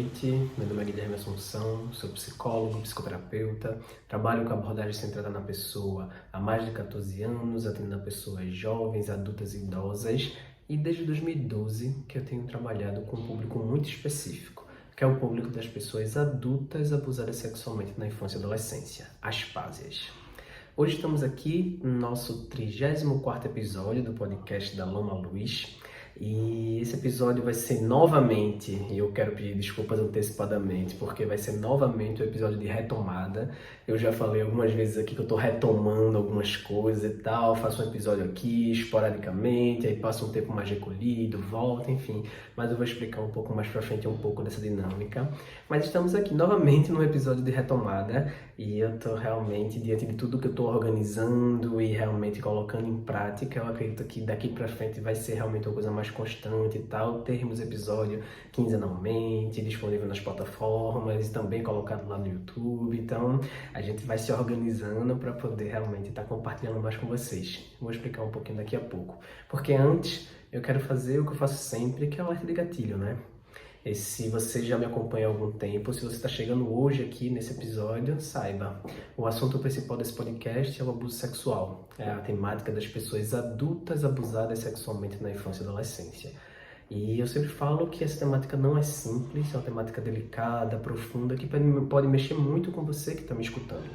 noite. Meu nome é Guilherme Assunção, sou psicólogo, psicoterapeuta, trabalho com abordagem centrada na pessoa há mais de 14 anos, atendendo pessoas jovens, adultas e idosas, e desde 2012 que eu tenho trabalhado com um público muito específico, que é o público das pessoas adultas abusadas sexualmente na infância e adolescência, as PASEAs. Hoje estamos aqui no nosso 34º episódio do podcast da Loma Luz. E esse episódio vai ser novamente, e eu quero pedir desculpas antecipadamente, porque vai ser novamente um episódio de retomada. Eu já falei algumas vezes aqui que eu tô retomando algumas coisas e tal, faço um episódio aqui esporadicamente, aí passo um tempo mais recolhido, volto, enfim. Mas eu vou explicar um pouco mais pra frente um pouco dessa dinâmica. Mas estamos aqui novamente num episódio de retomada, e eu tô realmente, diante de tudo que eu tô organizando e realmente colocando em prática, eu acredito que daqui pra frente vai ser realmente uma coisa mais constante e tal, termos episódio quinzenalmente, disponível nas plataformas e também colocado lá no YouTube. Então a gente vai se organizando para poder realmente estar compartilhando mais com vocês. Vou explicar um pouquinho daqui a pouco, porque antes eu quero fazer o que eu faço sempre, que é o alerta de gatilho, né? E se você já me acompanha há algum tempo, se você está chegando hoje aqui nesse episódio, saiba, o assunto principal desse podcast é o abuso sexual. É a temática das pessoas adultas abusadas sexualmente na infância e adolescência. E eu sempre falo que essa temática não é simples, é uma temática delicada, profunda, que pode mexer muito com você que está me escutando.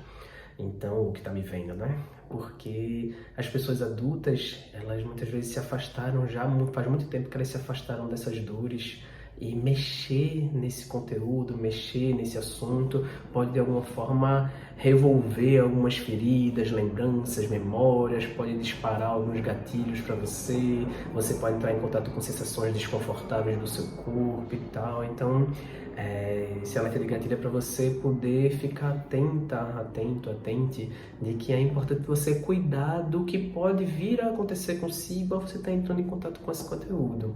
Então, ou que está me vendo, né? Porque as pessoas adultas, elas muitas vezes se afastaram já, faz muito tempo que elas se afastaram dessas dores. E mexer nesse conteúdo, mexer nesse assunto, pode de alguma forma revolver algumas feridas, lembranças, memórias, pode disparar alguns gatilhos para você, você pode entrar em contato com sensações desconfortáveis do seu corpo e tal. Então, esse alerta de gatilho é para você poder ficar atente, de que é importante você cuidar do que pode vir a acontecer consigo ao você estar entrando em contato com esse conteúdo.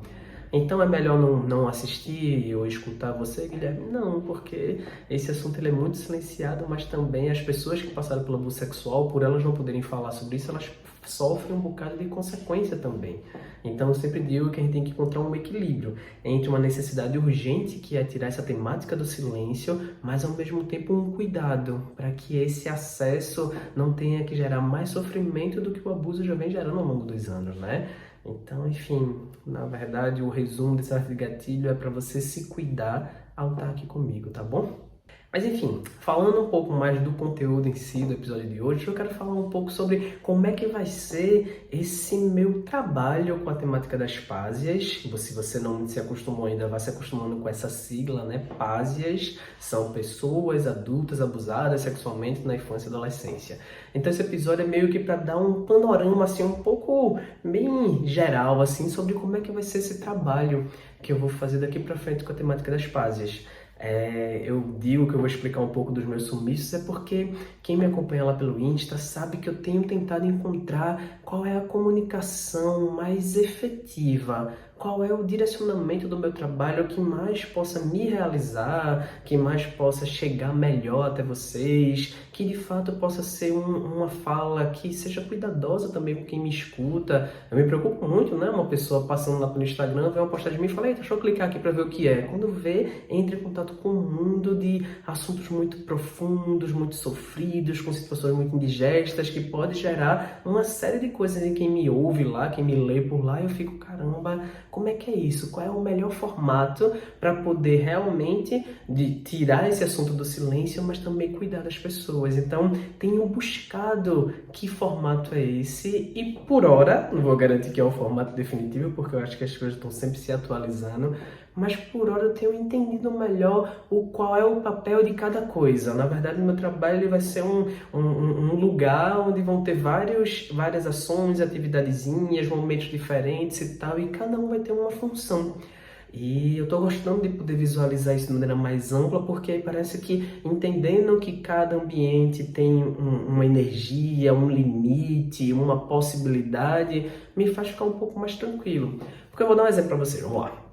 Então é melhor não assistir ou escutar você, Guilherme? Não, porque esse assunto ele é muito silenciado, mas também as pessoas que passaram pelo abuso sexual, por elas não poderem falar sobre isso, elas sofrem um bocado de consequência também. Então eu sempre digo que a gente tem que encontrar um equilíbrio entre uma necessidade urgente, que é tirar essa temática do silêncio, mas ao mesmo tempo um cuidado, para que esse acesso não tenha que gerar mais sofrimento do que o abuso já vem gerando ao longo dos anos, né? Então, enfim, na verdade, o resumo desse alerta de gatilho é para você se cuidar ao estar aqui comigo, tá bom? Mas enfim, falando um pouco mais do conteúdo em si do episódio de hoje, eu quero falar um pouco sobre como é que vai ser esse meu trabalho com a temática das PASEAs. Se você não se acostumou ainda, vá se acostumando com essa sigla, né? PASEAs são pessoas adultas abusadas sexualmente na infância e adolescência. Então esse episódio é meio que para dar um panorama assim um pouco bem geral assim sobre como é que vai ser esse trabalho que eu vou fazer daqui para frente com a temática das PASEAs. Eu digo que eu vou explicar um pouco dos meus sumiços, é porque quem me acompanha lá pelo Insta sabe que eu tenho tentado encontrar qual é a comunicação mais efetiva, qual é o direcionamento do meu trabalho que mais possa me realizar, que mais possa chegar melhor até vocês, que de fato possa ser uma fala que seja cuidadosa também com quem me escuta. Eu me preocupo muito, né? Uma pessoa passando lá pelo Instagram, vê uma postagem de mim e fala: eita, deixa eu clicar aqui para ver o que é. Quando vê, entra em contato com um mundo de assuntos muito profundos, muito sofridos, com situações muito indigestas, que pode gerar uma série de coisas em quem me ouve lá, quem me lê por lá, e eu fico, caramba, como é que é isso? Qual é o melhor formato para poder realmente tirar esse assunto do silêncio, mas também cuidar das pessoas? Então, tenho buscado que formato é esse, e por hora, não vou garantir que é o formato definitivo, porque eu acho que as coisas estão sempre se atualizando, mas por hora eu tenho entendido melhor qual é o papel de cada coisa. Na verdade, o meu trabalho ele vai ser um lugar onde vão ter várias ações, atividadezinhas, momentos diferentes e tal, e cada um vai ter uma função. E eu estou gostando de poder visualizar isso de maneira mais ampla, porque aí parece que, entendendo que cada ambiente tem uma energia, um limite, uma possibilidade, me faz ficar um pouco mais tranquilo. Porque eu vou dar um exemplo para vocês, vamos lá.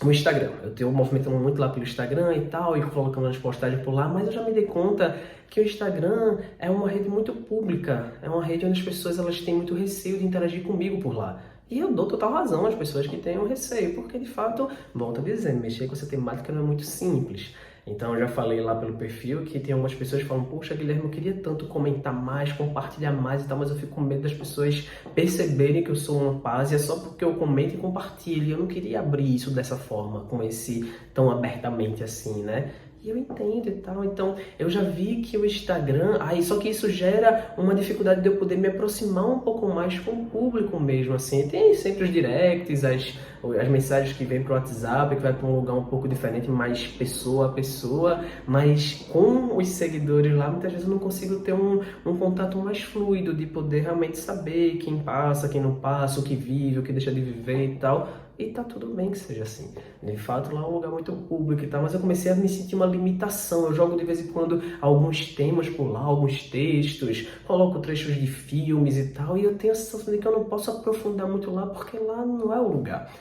O Instagram, eu tenho movimentando muito lá pelo Instagram e tal, e colocando as postagens por lá, mas eu já me dei conta que o Instagram é uma rede muito pública, é uma rede onde as pessoas elas têm muito receio de interagir comigo por lá. E eu dou total razão às pessoas que tenham receio, porque de fato, volto a dizer, mexer com essa temática não é muito simples. Então eu já falei lá pelo perfil que tem algumas pessoas que falam, poxa, Guilherme, eu queria tanto comentar mais, compartilhar mais e tal, mas eu fico com medo das pessoas perceberem que eu sou uma pásia só porque eu comento e compartilho. E eu não queria abrir isso dessa forma, com esse tão abertamente assim, né? E eu entendo e tal, então eu já vi que o Instagram, só que isso gera uma dificuldade de eu poder me aproximar um pouco mais com o público mesmo, assim. Tem sempre os directs, as mensagens que vêm pro WhatsApp, que vai para um lugar um pouco diferente, mais pessoa a pessoa, mas com os seguidores lá, muitas vezes eu não consigo ter um contato mais fluido, de poder realmente saber quem passa, quem não passa, o que vive, o que deixa de viver e tal. E tá tudo bem que seja assim. De fato, lá é um lugar muito público e tal, mas eu comecei a me sentir uma limitação. Eu jogo de vez em quando alguns temas por lá, alguns textos, coloco trechos de filmes e tal, e eu tenho a sensação de que eu não posso aprofundar muito lá, porque lá não é o lugar.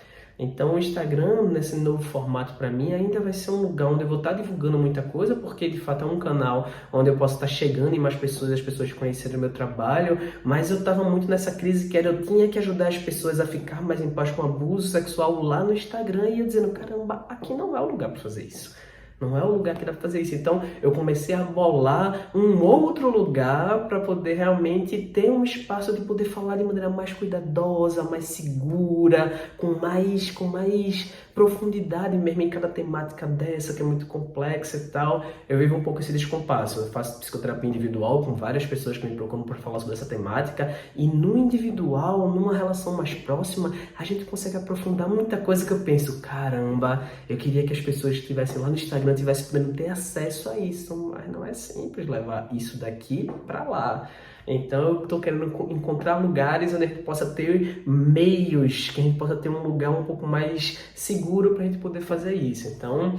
Então o Instagram, nesse novo formato para mim, ainda vai ser um lugar onde eu vou estar divulgando muita coisa, porque de fato é um canal onde eu posso estar chegando em mais pessoas, as pessoas conhecerem o meu trabalho, mas eu estava muito nessa crise que eu tinha que ajudar as pessoas a ficar mais em paz com o abuso sexual lá no Instagram, e eu dizendo, caramba, aqui não é o lugar para fazer isso. Não é o lugar que dá para fazer isso. Então, eu comecei a bolar um outro lugar para poder realmente ter um espaço de poder falar de maneira mais cuidadosa, mais segura, com mais profundidade mesmo em cada temática dessa, que é muito complexa e tal. Eu vivo um pouco esse descompasso. Eu faço psicoterapia individual com várias pessoas que me procuram para falar sobre essa temática, e no individual, numa relação mais próxima, a gente consegue aprofundar muita coisa que eu penso, caramba, eu queria que as pessoas que estivessem lá no Instagram tivessem podendo ter acesso a isso, mas não é simples levar isso daqui para lá. Então eu estou querendo encontrar lugares onde a gente possa ter meios, que a gente possa ter um lugar um pouco mais seguro para a gente poder fazer isso. Então,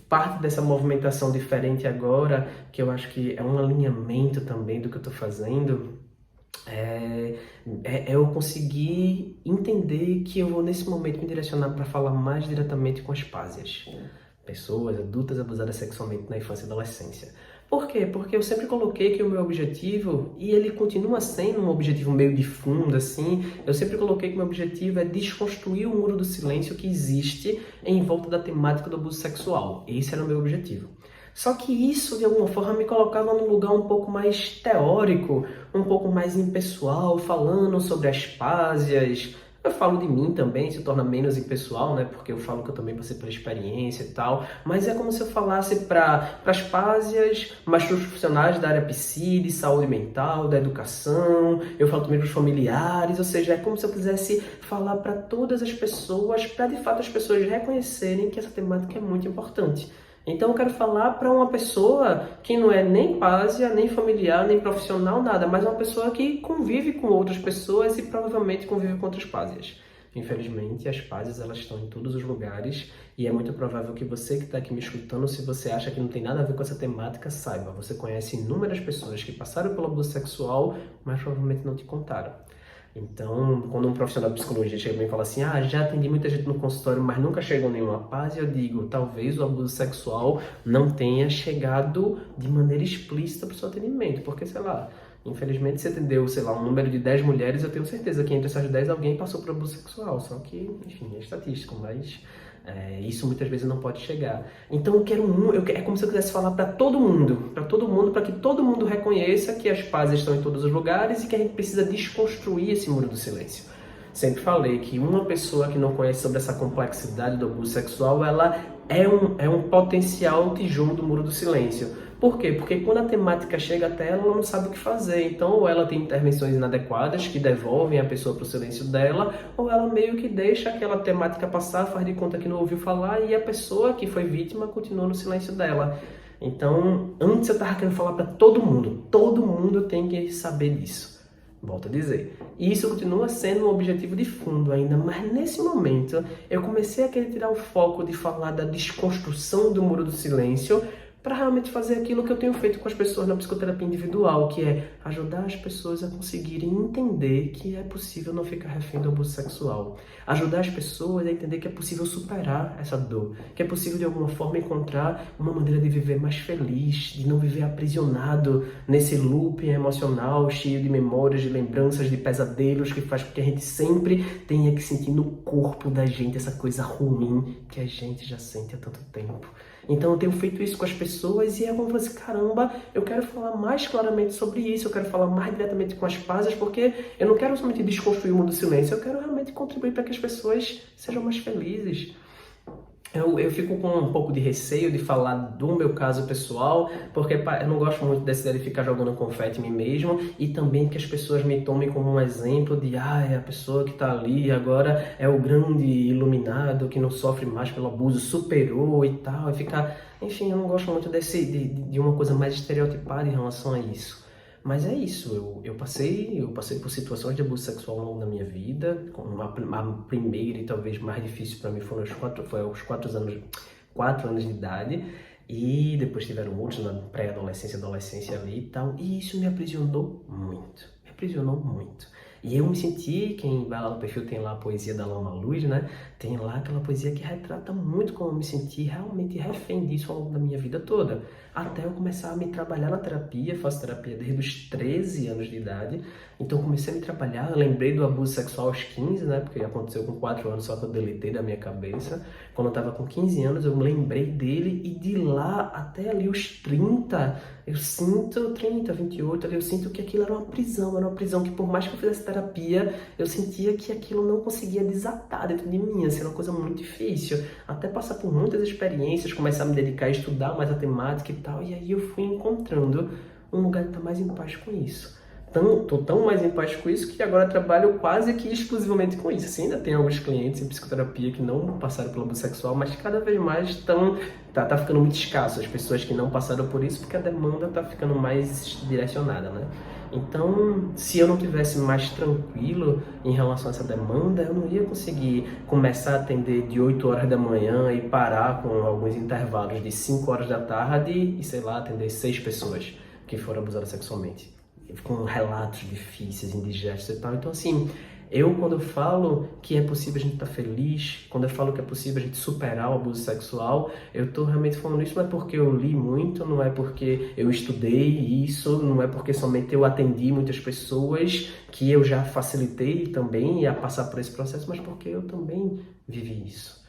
parte dessa movimentação diferente agora, que eu acho que é um alinhamento também do que eu estou fazendo, eu conseguir entender que eu vou nesse momento me direcionar para falar mais diretamente com as pásias. Pessoas adultas abusadas sexualmente na infância e adolescência. Por quê? Porque eu sempre coloquei que o meu objetivo, e ele continua sendo um objetivo meio de fundo, assim, eu sempre coloquei que o meu objetivo é desconstruir o muro do silêncio que existe em volta da temática do abuso sexual. Esse era o meu objetivo. Só que isso, de alguma forma, me colocava num lugar um pouco mais teórico, um pouco mais impessoal, falando sobre as pásias. Eu falo de mim também, se torna menos impessoal, né? Porque eu falo que eu também passei pela experiência e tal. Mas é como se eu falasse para as pásias, mas para os profissionais da área psi, de saúde mental, da educação. Eu falo também para os familiares, ou seja, é como se eu quisesse falar para todas as pessoas, para de fato as pessoas reconhecerem que essa temática é muito importante. Então eu quero falar para uma pessoa que não é nem pásia, nem familiar, nem profissional, nada, mas uma pessoa que convive com outras pessoas e provavelmente convive com outras pásias. Infelizmente, as pásias elas estão em todos os lugares, e é muito provável que você que está aqui me escutando, se você acha que não tem nada a ver com essa temática, saiba, você conhece inúmeras pessoas que passaram pelo abuso sexual, mas provavelmente não te contaram. Então, quando um profissional de psicologia chega e fala assim, já atendi muita gente no consultório, mas nunca chegou nenhuma paz, eu digo, talvez o abuso sexual não tenha chegado de maneira explícita para o seu atendimento, porque, sei lá, infelizmente você atendeu, sei lá, um número de 10 mulheres, eu tenho certeza que entre essas 10 alguém passou por abuso sexual, só que, enfim, é estatístico, mas isso muitas vezes não pode chegar. Então é como se eu quisesse falar para todo mundo, para que todo mundo reconheça que as pazes estão em todos os lugares e que a gente precisa desconstruir esse muro do silêncio. Sempre falei que uma pessoa que não conhece sobre essa complexidade do abuso sexual, ela é um potencial tijolo do muro do silêncio. Por quê? Porque quando a temática chega até ela, ela não sabe o que fazer. Então, ou ela tem intervenções inadequadas que devolvem a pessoa para o silêncio dela, ou ela meio que deixa aquela temática passar, faz de conta que não ouviu falar, e a pessoa que foi vítima continua no silêncio dela. Então, antes eu estava querendo falar para todo mundo tem que saber disso. Volto a dizer, e isso continua sendo um objetivo de fundo ainda, mas nesse momento eu comecei a querer tirar o foco de falar da desconstrução do muro do silêncio para realmente fazer aquilo que eu tenho feito com as pessoas na psicoterapia individual, que é ajudar as pessoas a conseguirem entender que é possível não ficar refém do abuso sexual. Ajudar as pessoas a entender que é possível superar essa dor, que é possível de alguma forma encontrar uma maneira de viver mais feliz, de não viver aprisionado nesse looping emocional cheio de memórias, de lembranças, de pesadelos, que faz com que a gente sempre tenha que sentir no corpo da gente essa coisa ruim que a gente já sente há tanto tempo. Então eu tenho feito isso com as pessoas e é como assim, caramba, eu quero falar mais claramente sobre isso, eu quero falar mais diretamente com as pazes, porque eu não quero somente desconstruir o mundo do silêncio, eu quero realmente contribuir para que as pessoas sejam mais felizes. Eu fico com um pouco de receio de falar do meu caso pessoal, porque eu não gosto muito dessa ideia de ficar jogando confete em mim mesmo, e também que as pessoas me tomem como um exemplo de, é a pessoa que está ali agora é o grande iluminado, que não sofre mais pelo abuso, superou e tal, e ficar... Enfim, eu não gosto muito de uma coisa mais estereotipada em relação a isso. Mas é isso, eu passei por situações de abuso sexual ao longo da minha vida. A primeira e talvez mais difícil para mim foi aos 4 anos de idade. E depois tiveram outros na pré-adolescência, adolescência ali e tal. E isso me aprisionou muito, me aprisionou muito. E eu me senti, quem vai lá no perfil tem lá a poesia da Lama Luz, né? Tem lá aquela poesia que retrata muito como eu me senti realmente refém disso ao longo da minha vida toda. Até eu começar a me trabalhar na terapia, faço terapia desde os 13 anos de idade. Então eu comecei a me trabalhar, eu lembrei do abuso sexual aos 15, né? Porque aconteceu com 4 anos, só que eu deletei da minha cabeça. Quando eu tava com 15 anos, eu me lembrei dele e de lá até ali os 30, eu sinto, 30, 28, eu sinto que aquilo era uma prisão que por mais que eu fizesse terapia, eu sentia que aquilo não conseguia desatar dentro de mim, assim, era uma coisa muito difícil. Até passar por muitas experiências, começar a me dedicar a estudar mais a temática e tal, e aí eu fui encontrando um lugar de estar mais em paz com isso. Tô tão mais em paz com isso que agora trabalho quase que exclusivamente com isso. Assim, ainda tem alguns clientes em psicoterapia que não passaram pelo abuso sexual, mas cada vez mais tá ficando muito escasso as pessoas que não passaram por isso, porque a demanda tá ficando mais direcionada, né? Então, se eu não tivesse mais tranquilo em relação a essa demanda, eu não ia conseguir começar a atender de 8 horas da manhã e parar com alguns intervalos de 5 horas da tarde e, sei lá, atender 6 pessoas que foram abusadas sexualmente, com relatos difíceis, indigestos e tal. Então, assim, quando eu falo que é possível a gente estar feliz, quando eu falo que é possível a gente superar o abuso sexual, eu tô realmente falando isso não é porque eu li muito, não é porque eu estudei isso, não é porque somente eu atendi muitas pessoas que eu já facilitei também a passar por esse processo, mas porque eu também vivi isso.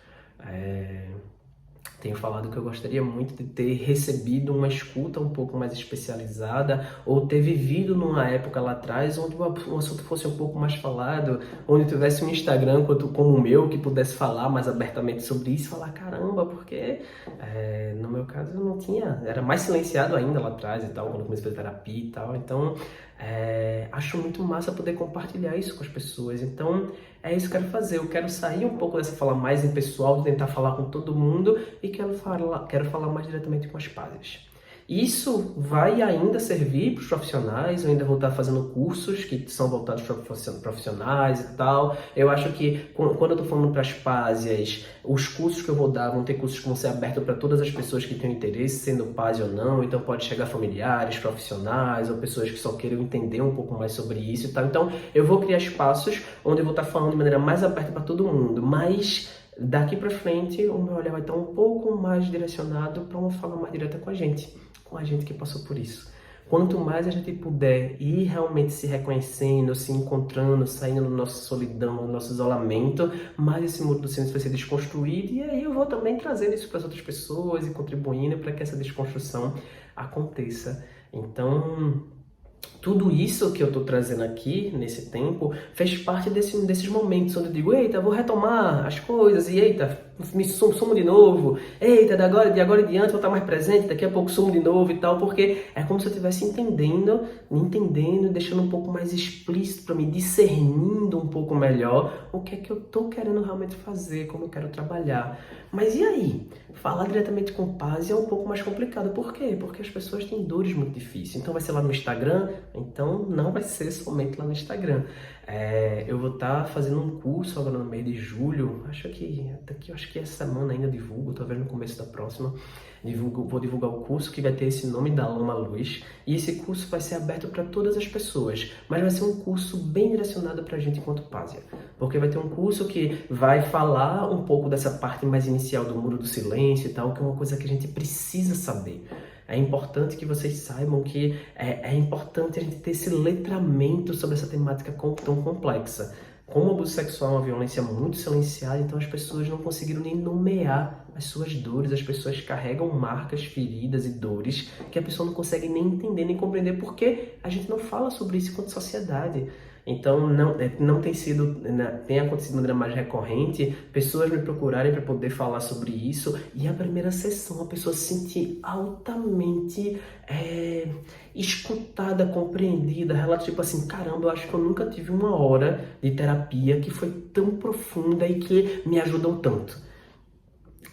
Tenho falado que eu gostaria muito de ter recebido uma escuta um pouco mais especializada ou ter vivido numa época lá atrás onde o assunto fosse um pouco mais falado, onde tivesse um Instagram como o meu que pudesse falar mais abertamente sobre isso e falar, caramba, porque no meu caso eu não tinha, era mais silenciado ainda lá atrás e tal, quando eu comecei a fazer terapia e tal, então acho muito massa poder compartilhar isso com as pessoas. Então é isso que eu quero fazer, eu quero sair um pouco dessa fala mais impessoal, de tentar falar com todo mundo e quero falar mais diretamente com as pazes. Isso vai ainda servir para os profissionais, eu ainda vou estar fazendo cursos que são voltados para profissionais e tal. Eu acho que quando eu estou falando para as pásias, os cursos que eu vou dar vão ter cursos que vão ser abertos para todas as pessoas que têm interesse, sendo pásia ou não. Então pode chegar familiares, profissionais ou pessoas que só queiram entender um pouco mais sobre isso e tal. Então eu vou criar espaços onde eu vou estar falando de maneira mais aberta para todo mundo, mas daqui para frente o meu olhar vai estar um pouco mais direcionado para uma fala mais direta com a gente que passou por isso. Quanto mais a gente puder ir realmente se reconhecendo, se encontrando, saindo da nossa solidão, do nosso isolamento, mais esse muro do silêncio vai ser desconstruído, e aí eu vou também trazendo isso para as outras pessoas e contribuindo para que essa desconstrução aconteça. Então, tudo isso que eu estou trazendo aqui, nesse tempo, fez parte desses momentos onde eu digo, eita, vou retomar as coisas, e eita, me sumo de novo, eita, de agora em diante vou estar mais presente, daqui a pouco sumo de novo e tal, porque é como se eu estivesse entendendo, deixando um pouco mais explícito para mim, discernindo um pouco melhor o que é que eu estou querendo realmente fazer, como eu quero trabalhar. Mas e aí? Falar diretamente com paz é um pouco mais complicado. Por quê? Porque as pessoas têm dores muito difíceis. Então vai ser lá no Instagram, então não vai ser somente lá no Instagram. Eu vou estar fazendo um curso agora no mês de julho, acho que essa semana ainda divulgo, talvez no começo da próxima, vou divulgar o curso que vai ter esse nome da Lama Luz, e esse curso vai ser aberto para todas as pessoas, mas vai ser um curso bem direcionado para a gente enquanto Pásia, porque vai ter um curso que vai falar um pouco dessa parte mais inicial do Muro do Silêncio e tal, que é uma coisa que a gente precisa saber. É importante que vocês saibam que é importante a gente ter esse letramento sobre essa temática tão complexa. Como o abuso sexual é uma violência muito silenciada, então as pessoas não conseguiram nem nomear as suas dores, as pessoas carregam marcas, feridas e dores que a pessoa não consegue nem entender, nem compreender, porque a gente não fala sobre isso enquanto sociedade. Então, não tem acontecido de maneira mais recorrente, pessoas me procurarem para poder falar sobre isso, e a primeira sessão a pessoa se sentir altamente escutada, compreendida, relato tipo assim, caramba, eu acho que eu nunca tive uma hora de terapia que foi tão profunda e que me ajudou tanto.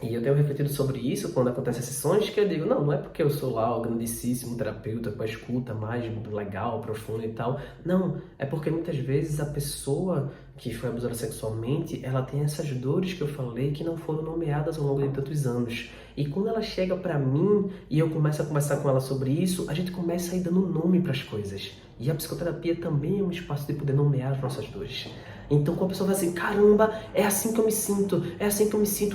E eu tenho refletido sobre isso quando acontecem sessões, que eu digo, não é porque eu sou lá o grandíssimo terapeuta com a escuta mais legal, profunda e tal. Não, é porque muitas vezes a pessoa que foi abusada sexualmente, ela tem essas dores que eu falei que não foram nomeadas ao longo de tantos anos. E quando ela chega pra mim e eu começo a conversar com ela sobre isso, a gente começa a ir dando nome para as coisas. E a psicoterapia também é um espaço de poder nomear as nossas dores. Então, quando a pessoa vai assim, caramba, é assim que eu me sinto,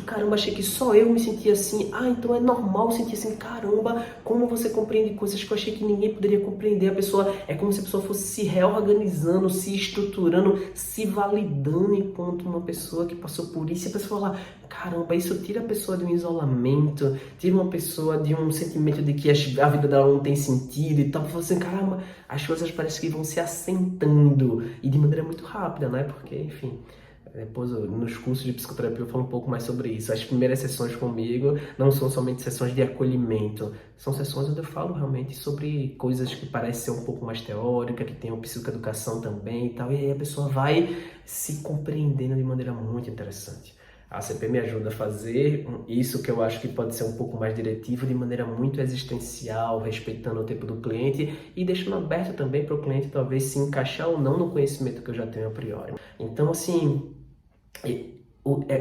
caramba, achei que só eu me sentia assim, então é normal sentir assim, caramba, como você compreende coisas que eu achei que ninguém poderia compreender. A pessoa, é como se a pessoa fosse se reorganizando, se estruturando, se validando enquanto uma pessoa que passou por isso, e a pessoa lá, caramba, isso tira a pessoa de um isolamento, tira uma pessoa de um sentimento de que a vida dela não tem sentido e tal, assim, caramba, as coisas parecem que vão se assentando, e de maneira muito rápida, né, porque, enfim, depois nos cursos de psicoterapia eu falo um pouco mais sobre isso. As primeiras sessões comigo não são somente sessões de acolhimento, são sessões onde eu falo realmente sobre coisas que parecem ser um pouco mais teóricas, que tem o psicoeducação também e tal, e aí a pessoa vai se compreendendo de maneira muito interessante. A ACP me ajuda a fazer isso, que eu acho que pode ser um pouco mais diretivo, de maneira muito existencial, respeitando o tempo do cliente e deixando aberto também para o cliente talvez se encaixar ou não no conhecimento que eu já tenho a priori. Então, assim,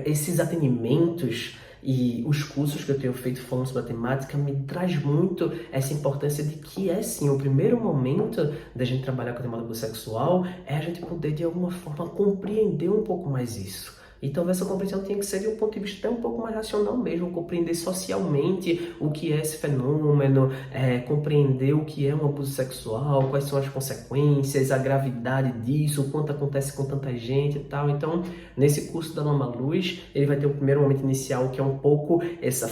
esses atendimentos e os cursos que eu tenho feito falando sobre a temática me traz muito essa importância de que sim, o primeiro momento da gente trabalhar com a temática sexual é a gente poder de alguma forma compreender um pouco mais isso. E talvez essa compreensão tenha que ser de um ponto de vista até um pouco mais racional mesmo, compreender socialmente o que é esse fenômeno, compreender o que é um abuso sexual, quais são as consequências, a gravidade disso, o quanto acontece com tanta gente e tal. Então, nesse curso da Lama Luz, ele vai ter o primeiro momento inicial, que é um pouco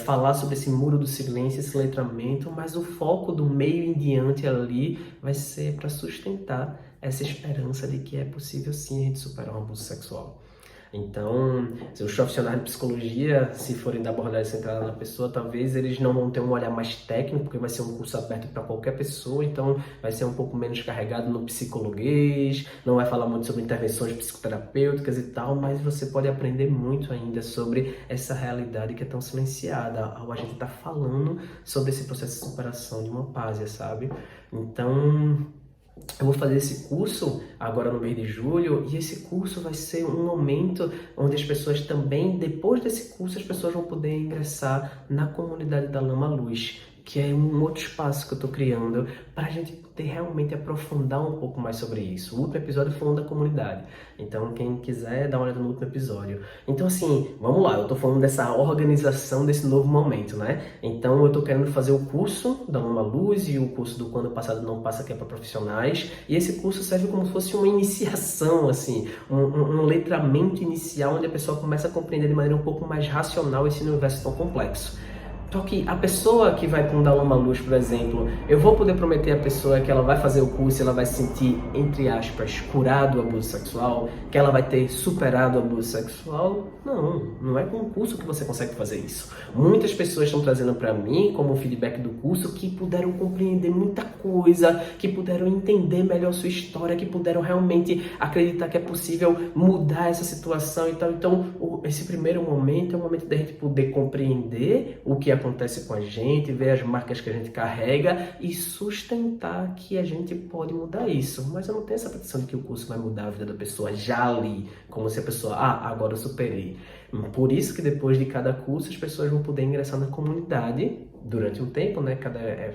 falar sobre esse muro do silêncio, esse letramento, mas o foco do meio em diante ali vai ser para sustentar essa esperança de que é possível sim a gente superar um abuso sexual. Então, se os profissionais de psicologia, se forem dar abordagem centrada na pessoa, talvez eles não vão ter um olhar mais técnico, porque vai ser um curso aberto para qualquer pessoa, então vai ser um pouco menos carregado no psicologuês, não vai falar muito sobre intervenções psicoterapêuticas e tal, mas você pode aprender muito ainda sobre essa realidade que é tão silenciada, ao a gente estar falando sobre esse processo de superação de uma pásia, sabe? Então, eu vou fazer esse curso agora no mês de julho, e esse curso vai ser um momento onde as pessoas também, depois desse curso, as pessoas vão poder ingressar na comunidade da Lama Luz, que é um outro espaço que eu estou criando para a gente poder realmente aprofundar um pouco mais sobre isso. O último episódio foi um da comunidade, então quem quiser dá uma olhada no último episódio. Então assim, vamos lá, eu estou falando dessa organização desse novo momento, né? Então eu estou querendo fazer o curso da Lama Luz e o curso do Quando o Passado Não Passa, que é para profissionais, e esse curso serve como se fosse uma iniciação, assim, um letramento inicial, onde a pessoa começa a compreender de maneira um pouco mais racional esse universo tão complexo. Só que a pessoa que vai para um da Lama Luz, por exemplo, eu vou poder prometer à pessoa que ela vai fazer o curso e ela vai se sentir, entre aspas, curado do abuso sexual, que ela vai ter superado o abuso sexual? Não é com o curso que você consegue fazer isso. Muitas pessoas estão trazendo para mim, como feedback do curso, que puderam compreender muita coisa, que puderam entender melhor sua história, que puderam realmente acreditar que é possível mudar essa situação e tal. Então, esse primeiro momento é o momento da gente poder compreender o que acontece com a gente, ver as marcas que a gente carrega e sustentar que a gente pode mudar isso. Mas eu não tenho essa pretensão de que o curso vai mudar a vida da pessoa já ali, como se a pessoa, agora eu superei. Por isso que depois de cada curso as pessoas vão poder ingressar na comunidade durante um tempo, né?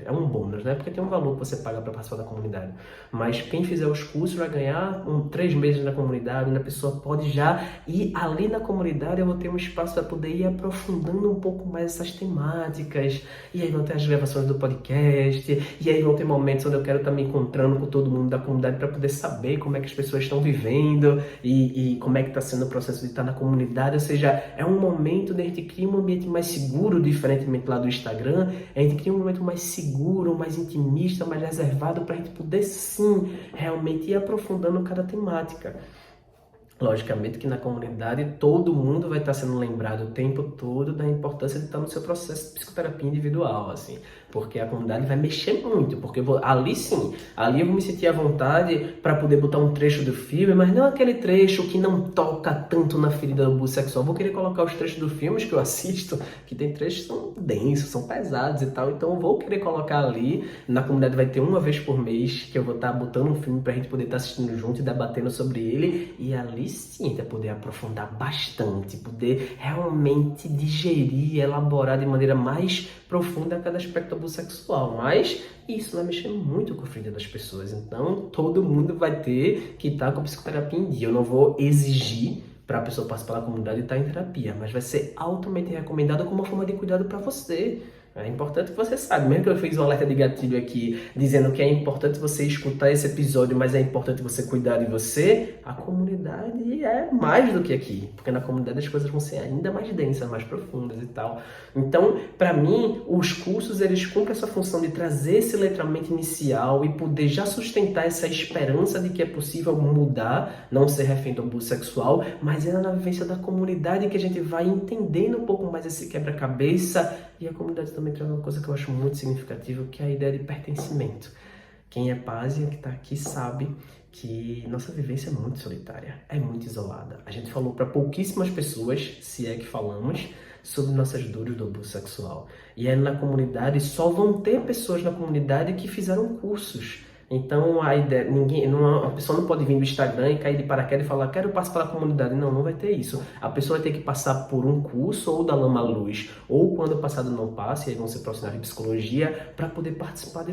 É um bônus, né? Porque tem um valor que você paga para participar da comunidade. Mas quem fizer os cursos vai ganhar 3 meses na comunidade, onde a pessoa pode já ir ali na comunidade. Eu vou ter um espaço para poder ir aprofundando um pouco mais essas temáticas. E aí vão ter as gravações do podcast. E aí vão ter momentos onde eu quero estar me encontrando com todo mundo da comunidade para poder saber como é que as pessoas estão vivendo e como é que está sendo o processo de estar na comunidade. Ou seja, é um momento onde a gente cria um ambiente mais seguro, diferentemente lá do Instagram. A gente cria um momento mais seguro, mais intimista, mais reservado para a gente poder sim, realmente ir aprofundando cada temática. Logicamente que na comunidade todo mundo vai estar sendo lembrado o tempo todo da importância de estar no seu processo de psicoterapia individual, assim, porque a comunidade vai mexer muito, porque ali sim, ali eu vou me sentir à vontade para poder botar um trecho do filme, mas não aquele trecho que não toca tanto na ferida do abuso sexual. Vou querer colocar os trechos dos filmes que eu assisto, que tem trechos que são densos, são pesados e tal, então eu vou querer colocar ali. Na comunidade vai ter uma vez por mês que eu vou estar botando um filme pra gente poder estar assistindo junto e debatendo sobre ele, e ali sim, vai poder aprofundar bastante, poder realmente digerir, elaborar de maneira mais profunda cada aspecto do abuso sexual. Mas isso vai mexer muito com a vida das pessoas, então todo mundo vai ter que estar com a psicoterapia em dia. Eu não vou exigir para a pessoa participar da comunidade e estar em terapia, mas vai ser altamente recomendado como uma forma de cuidado para você. É importante que você saiba, mesmo que eu fiz um alerta de gatilho aqui, dizendo que é importante você escutar esse episódio, mas é importante você cuidar de você, a comunidade é mais do que aqui, porque na comunidade as coisas vão ser ainda mais densas, mais profundas e tal. Então, para mim, os cursos, eles cumprem essa função de trazer esse letramento inicial e poder já sustentar essa esperança de que é possível mudar, não ser refém do abuso sexual, mas é na vivência da comunidade que a gente vai entendendo um pouco mais esse quebra-cabeça. E a comunidade também traz uma coisa que eu acho muito significativa, que é a ideia de pertencimento. Quem é Pásia, que está aqui, sabe que nossa vivência é muito solitária, é muito isolada. A gente falou para pouquíssimas pessoas, se é que falamos, sobre nossas dores do abuso sexual. E aí na comunidade, só vão ter pessoas na comunidade que fizeram cursos. Então a ideia, a pessoa não pode vir do Instagram e cair de paraquedas e falar, quero participar da comunidade. Não vai ter isso. A pessoa vai ter que passar por um curso ou da Lama Luz, ou quando o passado não passa, e aí vão ser profissionais de psicologia, para poder participar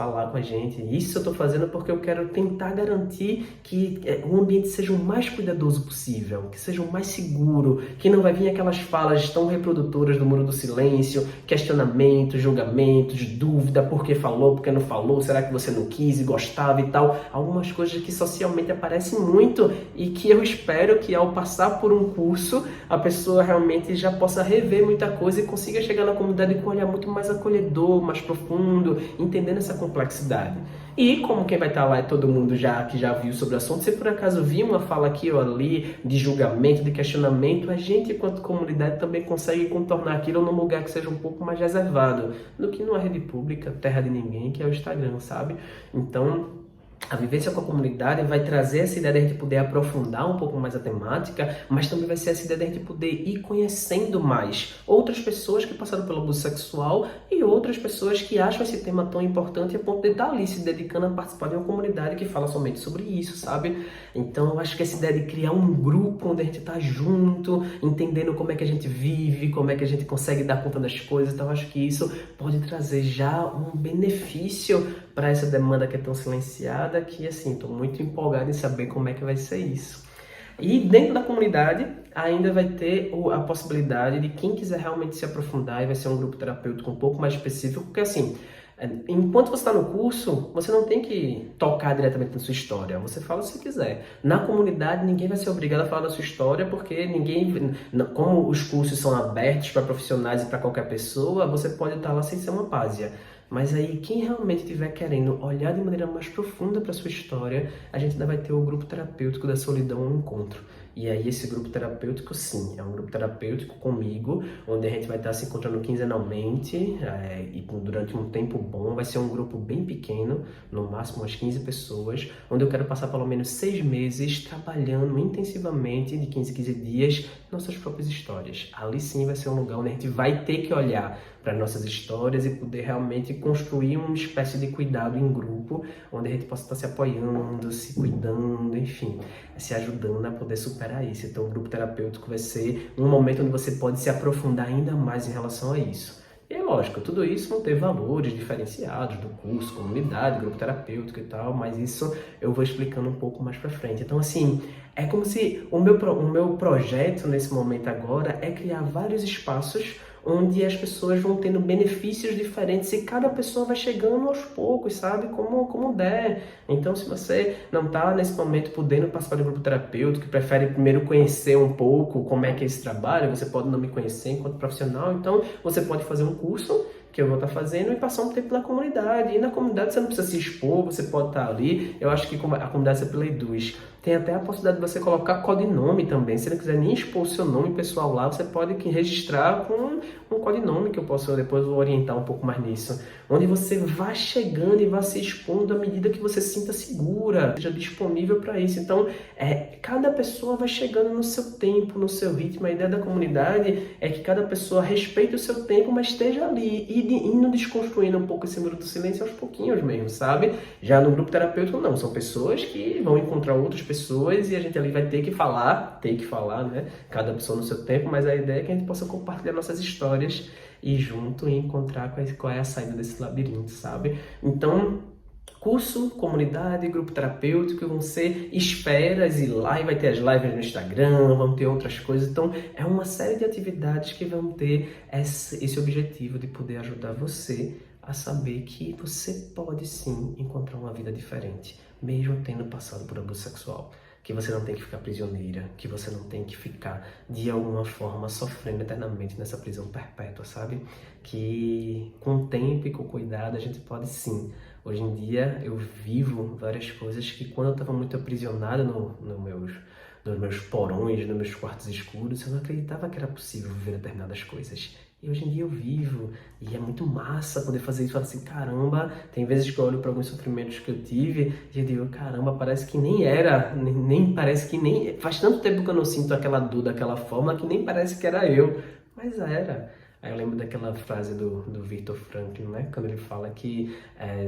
lá com a gente. Isso eu estou fazendo porque eu quero tentar garantir que o ambiente seja o mais cuidadoso possível, que seja o mais seguro, que não vai vir aquelas falas tão reprodutoras do muro do silêncio, questionamentos, julgamentos, dúvida, por que falou, por que não falou, será que você não quis e gostava e tal. Algumas coisas que socialmente aparecem muito e que eu espero que ao passar por um curso, a pessoa realmente já possa rever muita coisa e consiga chegar na comunidade com um olhar muito mais acolhedor, mais profundo, entendendo essa complexidade. E como quem vai estar lá é todo mundo que já viu sobre o assunto, se por acaso viu uma fala aqui ou ali de julgamento, de questionamento, a gente, enquanto comunidade, também consegue contornar aquilo num lugar que seja um pouco mais reservado do que numa rede pública, terra de ninguém, que é o Instagram, sabe? Então, a vivência com a comunidade vai trazer essa ideia de a gente poder aprofundar um pouco mais a temática, mas também vai ser essa ideia de a gente poder ir conhecendo mais outras pessoas que passaram pelo abuso sexual e outras pessoas que acham esse tema tão importante a ponto de estar ali se dedicando a participar de uma comunidade que fala somente sobre isso, sabe? Então eu acho que essa ideia de criar um grupo onde a gente está junto, entendendo como é que a gente vive, como é que a gente consegue dar conta das coisas, então eu acho que isso pode trazer já um benefício para essa demanda que é tão silenciada, que assim, estou muito empolgado em saber como é que vai ser isso. E dentro da comunidade ainda vai ter a possibilidade de quem quiser realmente se aprofundar, e vai ser um grupo terapêutico um pouco mais específico, porque assim, enquanto você está no curso, você não tem que tocar diretamente na sua história, você fala se quiser. Na comunidade, ninguém vai ser obrigado a falar da sua história, porque como os cursos são abertos para profissionais e para qualquer pessoa, você pode estar lá sem ser uma pásia. Mas aí, quem realmente estiver querendo olhar de maneira mais profunda para a sua história, a gente ainda vai ter o grupo terapêutico da solidão, um encontro. E aí esse grupo terapêutico, sim, é um grupo terapêutico comigo, onde a gente vai estar se encontrando quinzenalmente e durante um tempo bom. Vai ser um grupo bem pequeno, no máximo umas 15 pessoas, onde eu quero passar pelo menos 6 meses trabalhando intensivamente, de 15 em 15 dias, nossas próprias histórias. Ali sim vai ser um lugar onde a gente vai ter que olhar para nossas histórias e poder realmente construir uma espécie de cuidado em grupo, onde a gente possa estar se apoiando, se cuidando, enfim, se ajudando a poder superar isso. Então o grupo terapêutico vai ser um momento onde você pode se aprofundar ainda mais em relação a isso. E é lógico, tudo isso vão ter valores diferenciados do curso, comunidade, grupo terapêutico e tal, mas isso eu vou explicando um pouco mais pra frente. Então, assim, é como se o meu projeto nesse momento agora é criar vários espaços onde as pessoas vão tendo benefícios diferentes e cada pessoa vai chegando aos poucos, sabe? Como der. Então, se você não está nesse momento podendo participar do grupo terapêutico, que prefere primeiro conhecer um pouco como é que é esse trabalho, você pode não me conhecer enquanto profissional, então você pode fazer um curso que eu vou estar fazendo e passar um tempo na comunidade. E na comunidade você não precisa se expor, você pode estar ali. Eu acho que a comunidade CPLA Eduz tem até a possibilidade de você colocar codinome também. Se não quiser nem expor o seu nome pessoal lá, você pode registrar com um codinome, que eu posso depois vou orientar um pouco mais nisso. Onde você vai chegando e vai se expondo à medida que você se sinta segura, seja disponível para isso. Então, cada pessoa vai chegando no seu tempo, no seu ritmo. A ideia da comunidade é que cada pessoa respeite o seu tempo, mas esteja ali e indo desconstruindo um pouco esse muro do silêncio aos pouquinhos mesmo, sabe? Já no grupo terapêutico não, são pessoas que vão encontrar outras pessoas e a gente ali vai ter que falar, né? Cada pessoa no seu tempo, mas a ideia é que a gente possa compartilhar nossas histórias e junto encontrar qual é a saída desse labirinto, sabe? Então, curso, comunidade, grupo terapêutico vão ser esferas e lá vai ter as lives no Instagram, vão ter outras coisas. Então, é uma série de atividades que vão ter esse objetivo de poder ajudar você a saber que você pode sim encontrar uma vida diferente, mesmo tendo passado por abuso sexual. Que você não tem que ficar prisioneira, que você não tem que ficar, de alguma forma, sofrendo eternamente nessa prisão perpétua, sabe? Que com o tempo e com o cuidado a gente pode sim. Hoje em dia eu vivo várias coisas que quando eu estava muito aprisionada nos meus porões, nos meus quartos escuros, eu não acreditava que era possível viver determinadas coisas. E hoje em dia eu vivo, e é muito massa poder fazer isso. Falar assim, caramba, tem vezes que eu olho para alguns sofrimentos que eu tive e eu digo, caramba, parece que nem era, parece que nem, faz tanto tempo que eu não sinto aquela dor daquela forma que nem parece que era eu, mas era. Aí eu lembro daquela frase do Viktor Frankl, né? Quando ele fala que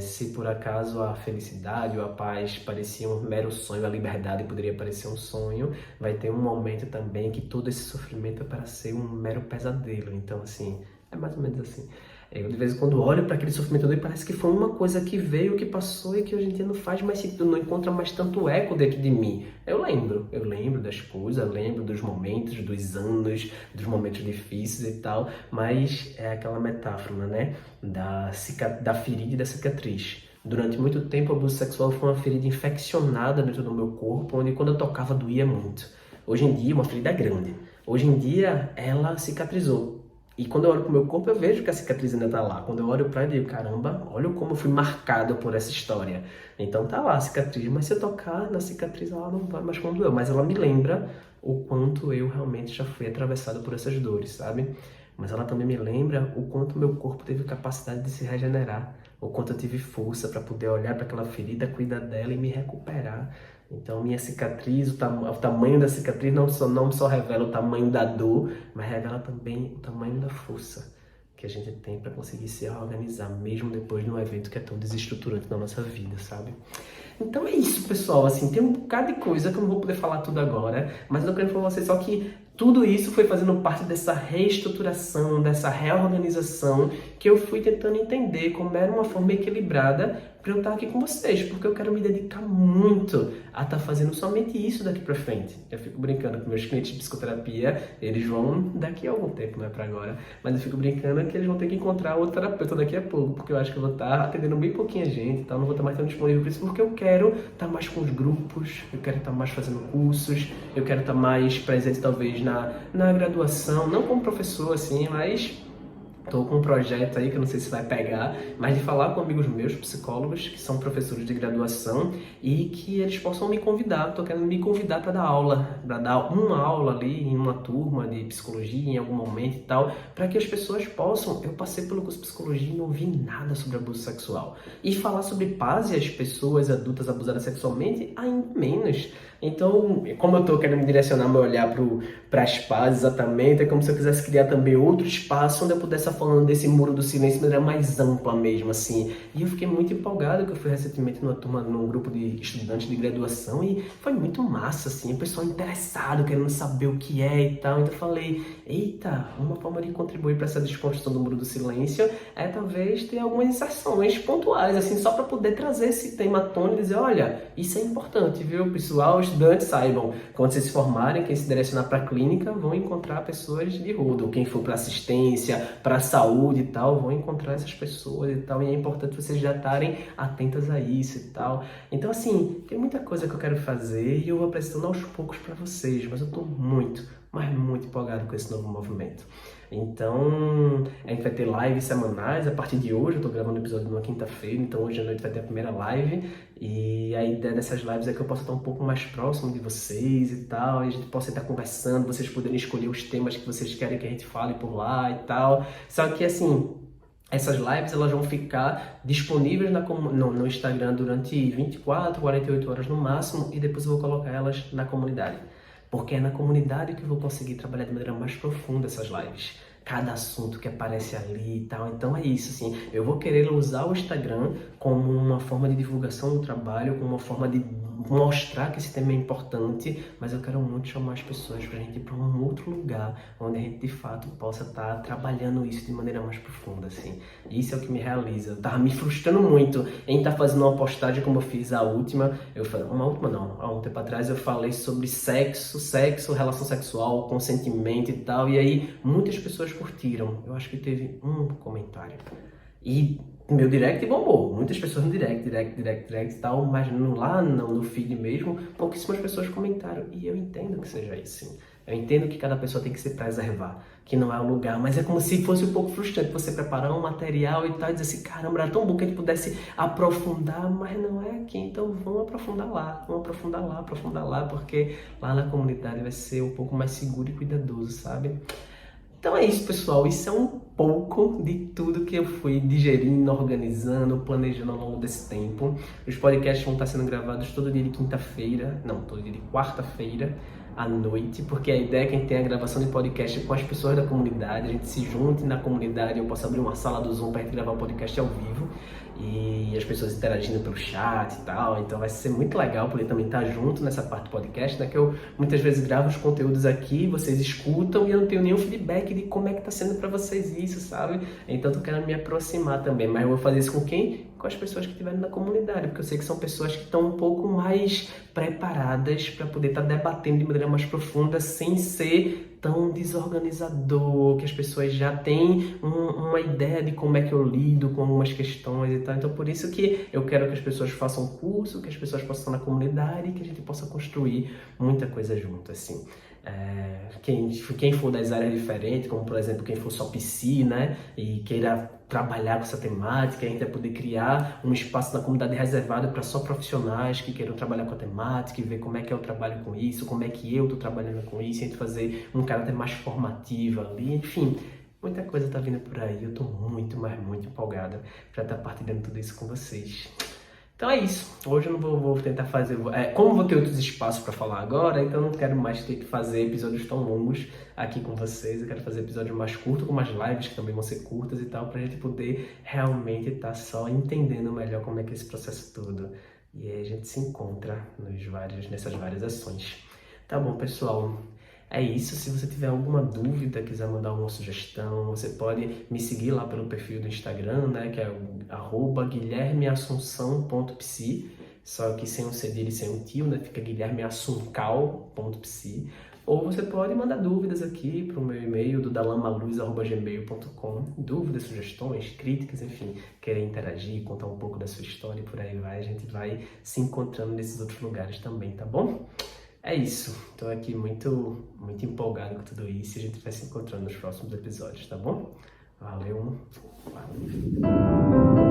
se por acaso a felicidade ou a paz parecia um mero sonho, a liberdade poderia parecer um sonho, vai ter um momento também que todo esse sofrimento é para ser um mero pesadelo. Então, assim, é mais ou menos assim. Eu, de vez em quando, olho para aquele sofrimento dele e parece que foi uma coisa que veio, que passou e que hoje em dia não faz mais sentido, não encontra mais tanto eco dentro de mim. Eu lembro das coisas, eu lembro dos momentos, dos anos, dos momentos difíceis e tal, mas é aquela metáfora, né, da ferida e da cicatriz. Durante muito tempo, o abuso sexual foi uma ferida infeccionada dentro do meu corpo, onde quando eu tocava doía muito. Hoje em dia, uma ferida grande. Hoje em dia, ela cicatrizou. E quando eu olho pro meu corpo, eu vejo que a cicatriz ainda tá lá. Quando eu olho pra ela, eu digo, caramba, olha como eu fui marcado por essa história. Então tá lá a cicatriz, mas se eu tocar na cicatriz, ela não vai mais como doeu. Mas ela me lembra o quanto eu realmente já fui atravessado por essas dores, sabe? Mas ela também me lembra o quanto meu corpo teve capacidade de se regenerar. O quanto eu tive força para poder olhar para aquela ferida, cuidar dela e me recuperar. Então, minha cicatriz, o tamanho da cicatriz não só revela o tamanho da dor, mas revela também o tamanho da força que a gente tem para conseguir se organizar, mesmo depois de um evento que é tão desestruturante na nossa vida, sabe? Então é isso, pessoal. Assim, tem um bocado de coisa que eu não vou poder falar tudo agora, mas eu quero falar pra vocês só que tudo isso foi fazendo parte dessa reestruturação, dessa reorganização que eu fui tentando entender como era uma forma equilibrada para eu estar aqui com vocês, porque eu quero me dedicar muito a estar fazendo somente isso daqui para frente. Eu fico brincando com meus clientes de psicoterapia, eles vão daqui a algum tempo, não é para agora, mas eu fico brincando que eles vão ter que encontrar outro terapeuta daqui a pouco, porque eu acho que eu vou estar atendendo bem pouquinha gente, então não vou estar mais tão disponível para isso, porque eu quero estar mais com os grupos, eu quero estar mais fazendo cursos, eu quero estar mais presente talvez na graduação, não como professor assim, mas Tô com um projeto aí que eu não sei se vai pegar, mas de falar com amigos meus, psicólogos, que são professores de graduação e que eles possam me convidar. Tô querendo me convidar para dar aula, para dar uma aula ali em uma turma de psicologia em algum momento e tal, para que as pessoas possam. Eu passei pelo curso de psicologia e não vi nada sobre abuso sexual. E falar sobre paz e as pessoas adultas abusadas sexualmente, ainda menos. Então, como eu tô querendo direcionar meu olhar para as pazes exatamente, é como se eu quisesse criar também outro espaço onde eu pudesse estar falando desse muro do silêncio de maneira mais ampla mesmo, assim. E eu fiquei muito empolgado, que eu fui recentemente numa turma, num grupo de estudantes de graduação e foi muito massa, assim, o pessoal interessado, querendo saber o que é e tal. Então eu falei, eita, uma forma de contribuir para essa desconstrução do muro do silêncio é talvez ter algumas inserções pontuais, assim, só para poder trazer esse tema à tona e dizer, olha, isso é importante, viu, pessoal? Estudantes saibam, quando vocês se formarem, quem se direcionar para a clínica, vão encontrar pessoas de rodo, ou quem for para assistência, para saúde e tal, vão encontrar essas pessoas e tal, e é importante vocês já estarem atentas a isso e tal. Então, assim, tem muita coisa que eu quero fazer e eu vou apresentando aos poucos para vocês, mas eu estou muito, mas muito empolgado com esse novo movimento. Então, a gente vai ter lives semanais a partir de hoje. Eu tô gravando o episódio numa quinta-feira, então hoje à noite vai ter a primeira live. E a ideia dessas lives é que eu possa estar um pouco mais próximo de vocês e tal, e a gente possa estar conversando, vocês poderem escolher os temas que vocês querem que a gente fale por lá e tal. Só que assim, essas lives elas vão ficar disponíveis no Instagram durante 24, 48 horas no máximo, e depois eu vou colocar elas na comunidade. Porque é na comunidade que eu vou conseguir trabalhar de maneira mais profunda essas lives. Cada assunto que aparece ali e tal. Então é isso, assim. Eu vou querer usar o Instagram como uma forma de divulgação do trabalho, como uma forma de mostrar que esse tema é importante, mas eu quero muito chamar as pessoas pra gente ir pra um outro lugar, onde a gente de fato possa estar trabalhando isso de maneira mais profunda, assim. Isso é o que me realiza. Eu tava me frustrando muito em estar fazendo uma postagem como eu fiz a última. Há um tempo atrás eu falei sobre sexo, relação sexual, consentimento e tal, e aí muitas pessoas curtiram. Eu acho que teve um comentário. E meu direct bombou, muitas pessoas no direct e tal, mas no feed mesmo, pouquíssimas pessoas comentaram. E eu entendo que seja isso, sim. Eu entendo que cada pessoa tem que se preservar, que não é o lugar, mas é como se fosse um pouco frustrante você preparar um material e tal, e dizer assim, caramba, era tão bom que a gente pudesse aprofundar, mas não é aqui, então vamos aprofundar lá, porque lá na comunidade vai ser um pouco mais seguro e cuidadoso, sabe? Então é isso, pessoal. Isso é um pouco de tudo que eu fui digerindo, organizando, planejando ao longo desse tempo. Os podcasts vão estar sendo gravados todo dia de todo dia de quarta-feira à noite, porque a ideia é que a gente tenha a gravação de podcast com as pessoas da comunidade, a gente se junte na comunidade, eu posso abrir uma sala do Zoom para a gente gravar um podcast ao vivo e as pessoas interagindo pelo chat e tal, então vai ser muito legal poder também estar junto nessa parte do podcast, né, que eu muitas vezes gravo os conteúdos aqui, vocês escutam e eu não tenho nenhum feedback de como é que tá sendo para vocês isso, sabe? Então eu quero me aproximar também, mas eu vou fazer isso com quem? Com as pessoas que estiverem na comunidade, porque eu sei que são pessoas que estão um pouco mais preparadas para poder estar debatendo de maneira mais profunda, sem ser tão desorganizador, que as pessoas já têm uma ideia de como é que eu lido com algumas questões e tal. Então por isso que eu quero que as pessoas façam curso, que as pessoas possam estar na comunidade e que a gente possa construir muita coisa junto, assim. Quem for das áreas diferentes, como por exemplo quem for só psi, né, e queira trabalhar com essa temática, a gente vai poder criar um espaço na comunidade reservado para só profissionais que queiram trabalhar com a temática e ver como é que eu trabalho com isso, como é que eu estou trabalhando com isso, a gente fazer um caráter mais formativo ali, enfim. Muita coisa tá vindo por aí, eu tô muito, mas muito empolgada para estar partilhando tudo isso com vocês. Então é isso, hoje eu não vou tentar fazer, como vou ter outros espaços para falar agora, então eu não quero mais ter que fazer episódios tão longos aqui com vocês, eu quero fazer episódios mais curtos, com umas lives que também vão ser curtas e tal, pra gente poder realmente estar só entendendo melhor como é que é esse processo todo. E aí a gente se encontra nessas várias ações. Tá bom, pessoal? É isso, se você tiver alguma dúvida, quiser mandar alguma sugestão, você pode me seguir lá pelo perfil do Instagram, né, que é o @guilhermeassunção.psi, só que sem um cedilha e sem um tio, né, fica guilhermeassuncal.psi, ou você pode mandar dúvidas aqui para o meu e-mail do dalamaluz@gmail.com, dúvidas, sugestões, críticas, enfim, querer interagir, contar um pouco da sua história e por aí vai, a gente vai se encontrando nesses outros lugares também, tá bom? É isso, estou aqui muito empolgado com tudo isso e a gente vai se encontrando nos próximos episódios, tá bom? Valeu. Valeu.